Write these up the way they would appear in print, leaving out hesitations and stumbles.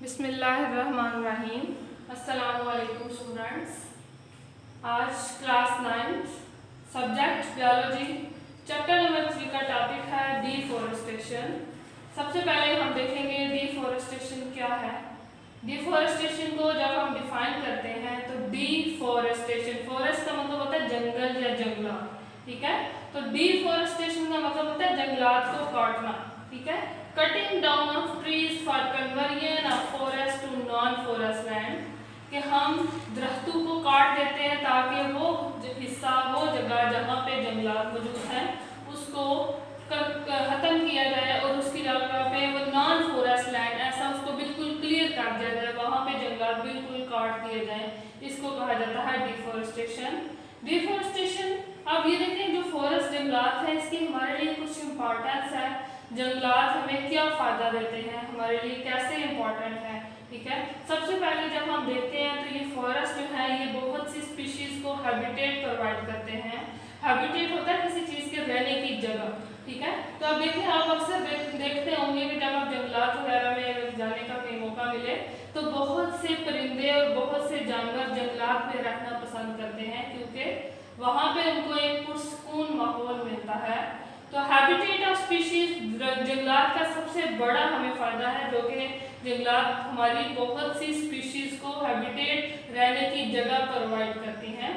बिस्मिल्लाहिर्रहमानिर्रहीम। अस्सलामुअलैकुम स्टूडेंट्स। आज class 9 subject biology chapter number 3 का टॉपिक है डिफॉरेस्टेशन। सबसे पहले हम देखेंगे डिफॉरेस्टेशन क्या है। डिफॉरेस्टेशन को जब हम डिफाइन करते हैं तो डिफॉरेस्टेशन, फॉरेस्ट का मतलब होता है जंगल या जंगलात, ठीक है। तो डिफॉरेस्टेशन का मतलब होता है जंगलात को काटना, ठीक है। Cutting down of trees for conversion of forest to non forest land, कि हम दरख्तों को काट देते हैं ताकि वो हिस्सा, वो जगह जहाँ पे जंगलात मौजूद हैं उसको खत्म किया जाए और उसकी जगह पे वो नॉन फॉरेस्ट लैंड ऐसा उसको बिल्कुल क्लियर कर दिया जाए, वहाँ पे जंगलात बिल्कुल काट दिए जाएं। इसको कहा जाता है डिफॉरेस्टेशन। डिफॉरेस्टेशन, अब ये देखें जो फॉरेस्ट जंगलात है इसकी हमारे लिए कुछ इंपॉर्टेंस है। जंगलात हमें क्या फ़ायदा देते हैं, हमारे लिए कैसे इम्पोर्टेंट है, ठीक है। सबसे पहले जब हम देखते हैं तो ये फॉरेस्ट जो है ये बहुत सी स्पीशीज़ को हैबिटेट प्रोवाइड करते हैं। हैबिटेट होता है किसी चीज़ के रहने की जगह, ठीक है। तो अब देखिए, आप अक्सर देखते होंगे कि जब आप जंगलात वगैरह में जाने का कहीं मौका मिले तो बहुत से परिंदे और बहुत से जानवर जंगलात में रहना पसंद करते हैं, क्योंकि वहाँ पे उनको एक पुरसकून माहौल मिलता है। तो हैबिटेट ऑफ स्पीशीज, जंगलात का सबसे बड़ा हमें फ़ायदा है, जो कि जंगलात हमारी बहुत सी स्पीशीज़ को हैबिटेट रहने की जगह प्रोवाइड करती हैं।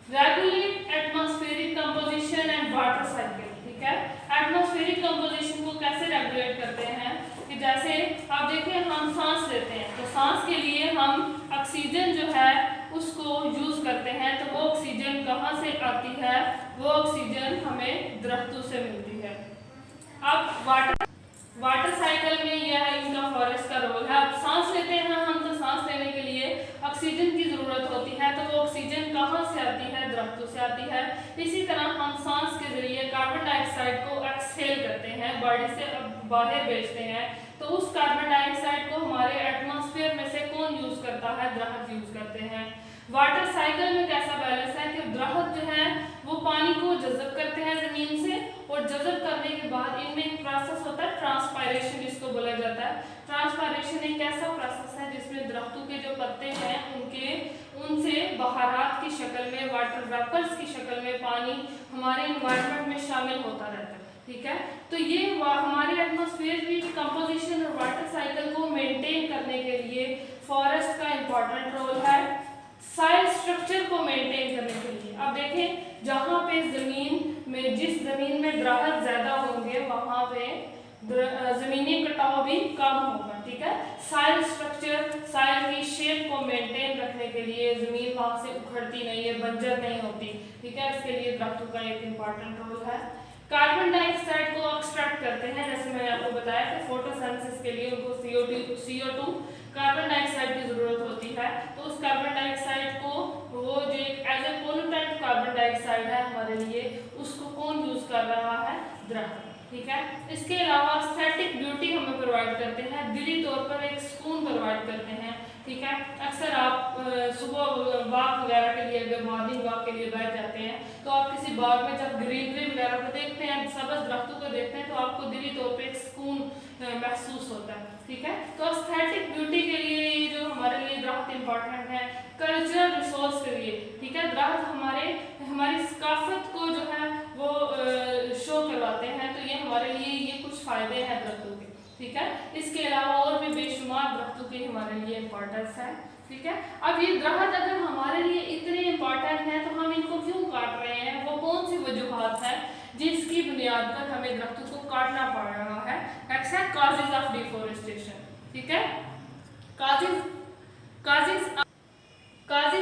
Regulate atmospheric composition and water cycle, ठीक है। एटमॉस्फेरिक कंपोजिशन को कैसे रेगुलेट करते हैं कि जैसे आप देखिए हम सांस लेते हैं तो सांस के लिए हम ऑक्सीजन जो है उसको यूज़ करते हैं, तो वो ऑक्सीजन कहाँ से आती है, वो ऑक्सीजन हमें दरख्तों से मिलती है। अब वाटर साइकिल में यह इनका फॉरेस्ट का रोल है। अब सांस लेते हैं हम तो सांस लेने के लिए ऑक्सीजन की ज़रूरत होती है, तो वो ऑक्सीजन कहाँ से आती है, दरख्तों से आती है। इसी तरह हम सांस के जरिए कार्बन डाइऑक्साइड को एक्सहेल करते हैं, बॉडी से बाहर भेजते हैं, तो उस कार्बन डाइऑक्साइड को हमारे एटमॉस्फेयर में से कौन यूज़ करता है, दरख्त यूज़ करते हैं। वाटर साइकिल में कैसा बैलेंस है कि दरख्त जो है वो पानी को जज़ब करते हैं ज़मीन से, और जज़ब करने के बाद इनमें एक प्रोसेस होता है ट्रांसपायरेशन, जिसको बोला जाता है। ट्रांसपायरेशन एक ऐसा प्रोसेस है जिसमें दरख्तों के जो पत्ते हैं उनसे बहारात की शक्ल में, वाटर वेपर्स की शक्ल में पानी हमारे इन्वायरमेंट में शामिल होता रहता है, ठीक है। तो ये हमारे एटमॉस्फेयर की कंपोजिशन और वाटर साइकिल को मेंटेन करने के लिए फॉरेस्ट का इम्पोर्टेंट रोल है। सॉइल स्ट्रक्चर को मेंटेन करने के लिए, अब देखें जहाँ पे जिस ज़मीन में दरख्त ज़्यादा होंगे वहाँ पे ज़मीनी कटाव भी कम होगा, ठीक है। सॉइल स्ट्रक्चर, सॉइल की शेप को मेंटेन रखने के लिए ज़मीन वहाँ से उखड़ती नहीं है, बंजर नहीं होती, ठीक है। इसके लिए दरख्तों का एक इम्पॉर्टेंट रोल है। कार्बन डाइऑक्साइड को एक्सट्रैक्ट करते हैं, जैसे मैंने आपको बताया कि फोटोसिंथेसिस के लिए उनको CO2 कार्बन डाइऑक्साइड की ज़रूरत होती है, तो उस कार्बन डाइऑक्साइड को वो जो एक as a pollutant carbon dioxide है हमारे लिए, उसको कौन यूज़ कर रहा है, दरख्त, ठीक है। इसके अलावा एस्थेटिक ब्यूटी हमें प्रोवाइड करते हैं, दिली तौर पर एक सुकून प्रोवाइड करते हैं, ठीक है। अक्सर आप सुबह वॉक वगैरह के लिए, अगर मॉर्निंग वॉक के लिए बैठ जाते हैं तो आप किसी बाग में जब ग्रीनरी वगैरह को देखते हैं, सबज दरख्तों को देखते हैं, तो आपको दिली तौर पे एक सुकून महसूस होता है, ठीक है। तो एस्थेटिक ब्यूटी के लिए ये जो हमारे लिए दरख्त इम्पॉर्टेंट है। कल्चरल रिसोर्स के लिए, ठीक है, दरख्त हमारी सकाफत को जो है वो शो करवाते हैं, तो ये हमारे लिए ये कुछ फ़ायदे हैं दरख्तों के, ठीक है। इसके अलावा और भी बेशुमार दरख्तों के हमारे लिए इम्पोर्टेंस है, ठीक है। अब ये दरख्त अगर हमारे लिए इतने इम्पोर्टेंट हैं तो हम इनको क्यों काट रहे हैं, वो कौन सी वजूहात है जिसकी बुनियाद पर हमें दरख्तों को काटना पड़ रहा है। एक्सेप्ट कॉजेज ऑफ डिफॉरेस्टेशन, ठीक है। काजेज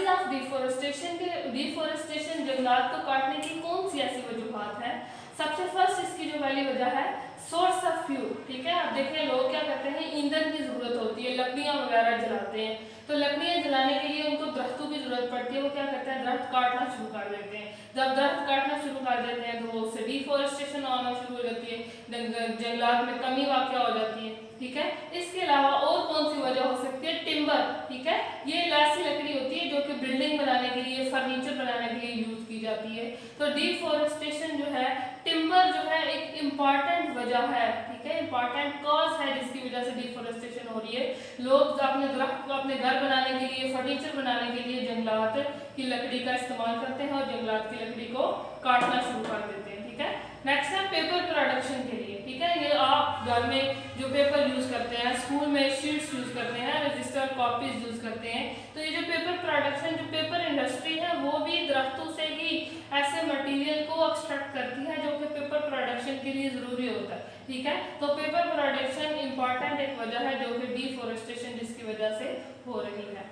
ऑफ डिफॉरेस्टेशन जंगलात को काटने की कौन सी ऐसी वजूहात है। सबसे फर्स्ट इसकी जो पहली वजह है सोर्स ऑफ फ्यूल, ठीक है। अब देखिए लोग क्या करते हैं, ईंधन की ज़रूरत होती है, लकड़ियाँ वगैरह जलाते हैं, तो लकड़ियाँ जलाने के लिए उनको दरख्तों की ज़रूरत पड़ती है, वो क्या करते हैं, दरख्त काटना शुरू कर देते हैं। जब दरख्त काटना शुरू कर देते हैं तो उससे डिफॉरेस्टेशन होना शुरू हो जाती है, जंगलात में कमी वाक़या हो जाती है, ठीक है। इसके अलावा और कौन सी वजह हो सकती है, टिम्बर, ठीक है। ये एक ऐसी लकड़ी होती है जो कि बिल्डिंग बनाने के लिए, फर्नीचर बनाने के लिए यूज़ की जाती है। तो डिफॉरेस्टेशन जो है, टिम्बर जो है एक इम्पॉर्टेंट वजह है, ठीक है, इंपॉर्टेंट कॉज है जिसकी वजह से डिफोरेस्टेशन हो रही है। लोग अपने दरख्त को अपने घर बनाने के लिए, फर्नीचर बनाने के लिए जंगलात की लकड़ी का इस्तेमाल करते हैं और जंगलात की लकड़ी को काटना शुरू कर देते हैं। ठीक है, नेक्स्ट है पेपर प्रोडक्शन के लिए। ठीक है, ये आप घर में जो पेपर यूज करते हैं, स्कूल में शीट्स यूज करते हैं, रजिस्टर कॉपीज यूज करते हैं, तो ये जो पेपर प्रोडक्शन, जो पेपर इंडस्ट्री है वो भी दरख्तों से ही ऐसे मटेरियल को एक्सट्रैक्ट करती है जो कि पेपर प्रोडक्शन के लिए जरूरी होता है। ठीक है, तो पेपर प्रोडक्शन इंपॉर्टेंट एक वजह है जो कि डिफोरेस्टेशन जिसकी वजह से हो रही है।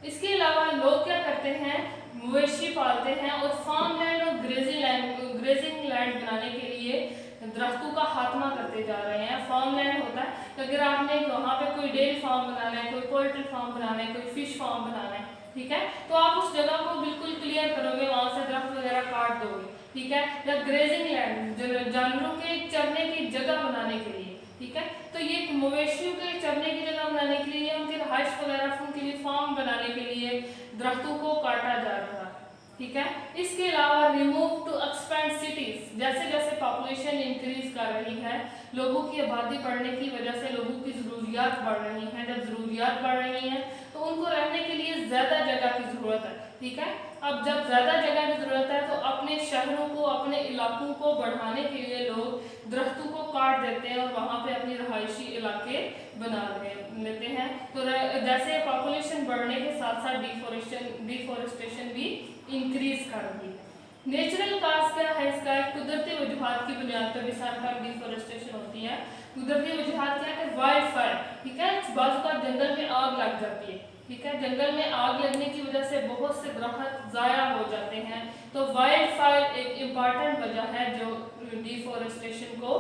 इसके अलावा लोग क्या करते हैं, मवेशी पालते हैं और फार्म लैंड और ग्रेजिंग लैंड बनाने के लिए दरख्तों का खात्मा करते जा रहे हैं। फार्म लैंड होता है तो अगर आपने वहाँ पे कोई डेयरी फार्म बनाना है, कोई पोल्ट्री फार्म बनाना है, कोई फिश फार्म बनाना है, ठीक है, तो आप उस जगह को बिल्कुल क्लियर करोगे, वहाँ से दरख्त वगैरह काट दोगे। ठीक है, या ग्रेजिंग लैंड जानवरों के चरने की जगह बनाने के लिए, ठीक है, तो ये मवेशियों के चरने की जगह बनाने के लिए, उनके रहाइश वगैरह उनके लिए फार्म बनाने के लिए दरख्तों को काटा जा रहा है। ठीक है, इसके अलावा रिमूव टू एक्सपेंड सिटीज, जैसे जैसे पॉपुलेशन इंक्रीज कर रही है, लोगों की आबादी बढ़ने की वजह से लोगों की ज़रूरियात बढ़ रही हैं। जब ज़रूरियात बढ़ रही हैं तो उनको रहने के लिए ज़्यादा जगह की ज़रूरत है। ठीक है, अब जब ज़्यादा जगह की ज़रूरत है तो अपने शहरों को, अपने इलाकों को बढ़ाने के लिए लोग दरख्तों को काट देते हैं और वहाँ पे अपनी रहायशी इलाके बना लेते हैं। तो जैसे पॉपुलेशन बढ़ने के साथ साथ डिफोरेस्टेशन भी इंक्रीज कर रही है। नेचुरल काज क्या है इसका, कुदरती वजूहात की बुनियाद पर भी साथ डिफोरेस्टेशन होती है। कुदरती वजूहात क्या है, वाइल्ड फायर। ठीक है, बाजू का जंगल में आग लग जाती है। ठीक है, जंगल में आग लगने की वजह से बहुत से दरख्त ज़ाया हो जाते हैं, तो वाइल्ड फायर एक इम्पॉर्टेंट वजह है जो डिफोरेस्टेशन को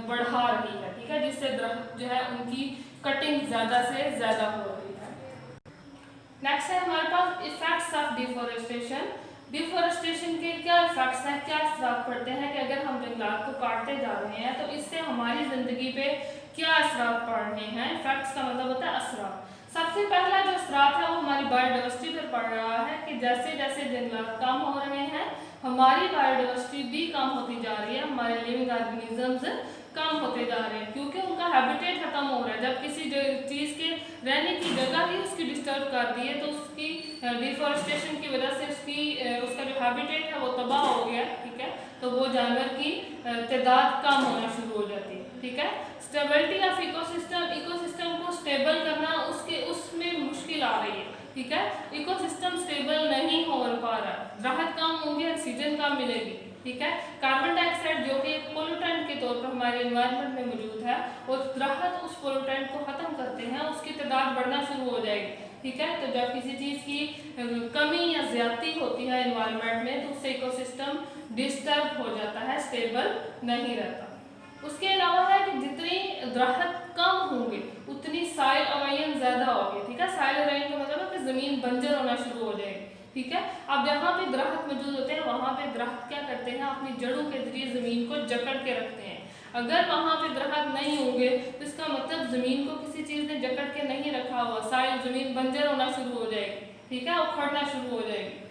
बढ़ा रही है। ठीक है, जिससे दरख्त जो है उनकी कटिंग ज़्यादा से ज़्यादा हो रही है। नेक्स्ट है हमारे पास इफेक्ट्स ऑफ डिफोरेस्टेशन। डिफोरेस्टेशन के क्या इफेक्ट्स हैं, क्या असर पड़ते हैं कि अगर हम जंगलात को काटते जा रहे हैं तो इससे हमारी ज़िंदगी पे क्या असर पड़ रहे हैं। इफेक्ट्स का मतलब होता है असर। सबसे पहला जो असरात है वो हमारी बायोडाइवर्सिटी पर पड़ रहा है कि जैसे जैसे जंगलात कम हो रहे हैं हमारी बायोडाइवर्सिटी भी कम होती जा रही है, हमारे लिविंग ऑर्गेनिजम्स कम होते जा रहे हैं क्योंकि उनका हैबिटेट खत्म हो रहा है। जब किसी चीज़ के रहने की जगह ही उसकी डिस्टर्ब कर दी है तो उसकी डिफोरेस्टेशन की वजह से उसका जो हैबिटेट है वो तबाह हो गया। ठीक है, तो वो जानवर की तादाद कम होना शुरू हो जाती है। ठीक है, स्टेबिलिटी ऑफ इकोसिस्टम को स्टेबल करना उसमें मुश्किल आ रही है। ठीक है, इकोसिस्टम स्टेबल नहीं हो पा रहा, राहत कम होंगी, ऑक्सीजन कम मिलेगी। ठीक है, कार्बन डाइऑक्साइड जो कि एक पोल्यूटेंट के तौर पर हमारे एनवायरनमेंट में मौजूद है और दरख्त उस पोल्यूटेंट को खत्म करते हैं, उसकी तादाद बढ़ना शुरू हो जाएगी। ठीक है, तो जब किसी चीज़ की कमी या ज्यादती होती है एनवायरनमेंट में तो उससे इकोसिस्टम डिस्टर्ब हो जाता है, स्टेबल नहीं रहता। उसके अलावा है कि जितनी दरख्त कम होंगे उतनी साइल अवयन ज़्यादा होगी। ठीक है, साइल अवयन का मतलब है कि ज़मीन बंजर होना शुरू हो जाएगी। ठीक है, अब जहाँ पे दरख्त मौजूद होते हैं वहाँ पे दरख्त क्या करते हैं, अपनी जड़ों के जरिए ज़मीन को जकड़ के रखते हैं। अगर वहाँ पे दरख्त नहीं होंगे तो इसका मतलब ज़मीन को किसी चीज़ ने जकड़ के नहीं रखा हुआ, साइल ज़मीन बंजर होना शुरू हो जाएगी। ठीक है, उखड़ना शुरू हो जाएगी।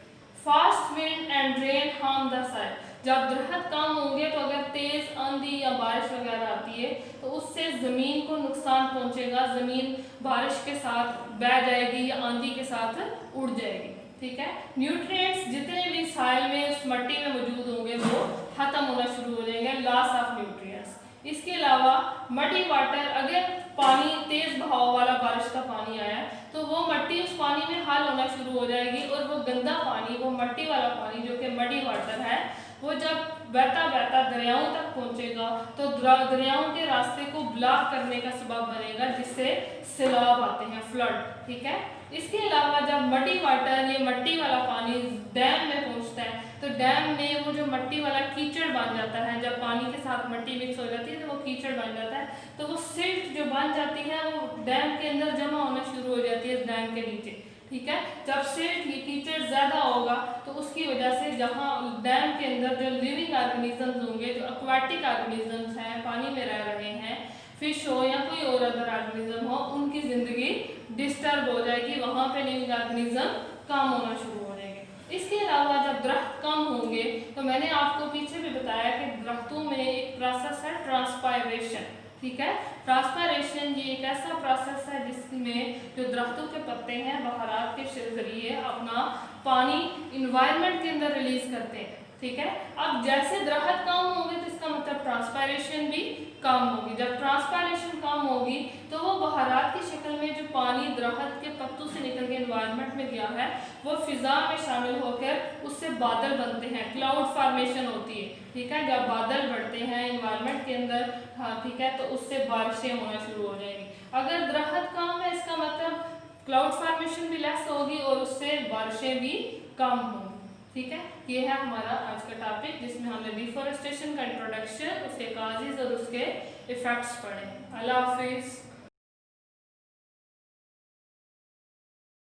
Fast wind and rain harm the soil, जब दरख्त कम होंगे तो अगर तेज़ आंधी या बारिश वगैरह आती है तो उससे ज़मीन को नुकसान पहुंचेगा, ज़मीन बारिश के साथ बह जाएगी या आंधी के साथ उड़ जाएगी। ठीक है, न्यूट्रिएंट्स जितने भी साइल में उस मिट्टी में मौजूद होंगे वो खत्म होना शुरू हो जाएंगे, लॉस ऑफ न्यूट्रिएंट्स। इसके अलावा मडी वाटर, अगर पानी तेज़ बहाव वाला बारिश का पानी आया तो वो मिट्टी उस पानी में हाल होना शुरू हो जाएगी और वो गंदा पानी, वो मिट्टी वाला पानी जो कि मडी वाटर है, वो जब बहता बहता दरियाओं तक पहुंचेगा तो दरियाओं के रास्ते को ब्लॉक करने का सबब बनेगा जिससे सैलाब आते हैं, फ्लड। ठीक है, इसके अलावा जब मडी वाटर, ये मिट्टी वाला पानी डैम में पहुंचता है तो डैम में वो जो मिट्टी वाला कीचड़ बन जाता है, जब पानी के साथ मिट्टी मिक्स हो जाती है तो वो कीचड़ बन जाता है, तो वो सिल्ट जो बन जाती है वो डैम के अंदर जमा होना शुरू हो जाती है डैम के नीचे। ठीक है, जब सिल्ट, ये कीचड़ ज़्यादा होगा तो उसकी वजह से जहाँ डैम के अंदर जो लिविंग ऑर्गेनिजम्स होंगे, जो एक्वाटिक ऑर्गेनिजम्स हैं, पानी में रह रहे हैं, फिश हो या कोई और अदर ऑर्गेनिज्म हो, उनकी ज़िंदगी डिस्टर्ब हो जाएगी, वहाँ पे लिविंग ऑर्गेनिज्म कम होना शुरू हो जाएंगे। इसके अलावा जब दरख्त कम होंगे तो मैंने आपको पीछे भी बताया कि दरख्तों में एक प्रोसेस है ट्रांसपायरेशन। ठीक है। ट्रांसपायरेशन ये एक ऐसा प्रोसेस है जिसमें जो दरख्तों के पत्ते हैं बहारात के जरिए अपना पानी इन्वायरमेंट के अंदर रिलीज करते हैं, ठीक है। अब जैसे दरख्त कम होंगे तो इसका मतलब ट्रांसपायरेशन भी कम होगी। जब ट्रांसपायरेशन कम होगी तो वो बहारात की शक्ल में जो पानी दरख्त के पत्तों से निकल के एनवायरनमेंट में गया है वो फिजा में शामिल होकर उससे बादल बनते हैं, क्लाउड फॉर्मेशन होती है, ठीक है। जब बादल बढ़ते हैं एनवायरनमेंट के अंदर, हाँ ठीक है, तो उससे बारिशें होना शुरू हो जाएंगी। अगर दरख्त कम है इसका मतलब क्लाउड फॉर्मेशन भी लेस होगी और उससे बारिशें भी कम होंगी, ठीक है। ये है हमारा आज का टॉपिक जिसमें हमने डिफॉरेस्टेशन का इंट्रोडक्शन, उसके काजेज और उसके इफेक्ट्स पढ़े। अल्लाह हाफिज़।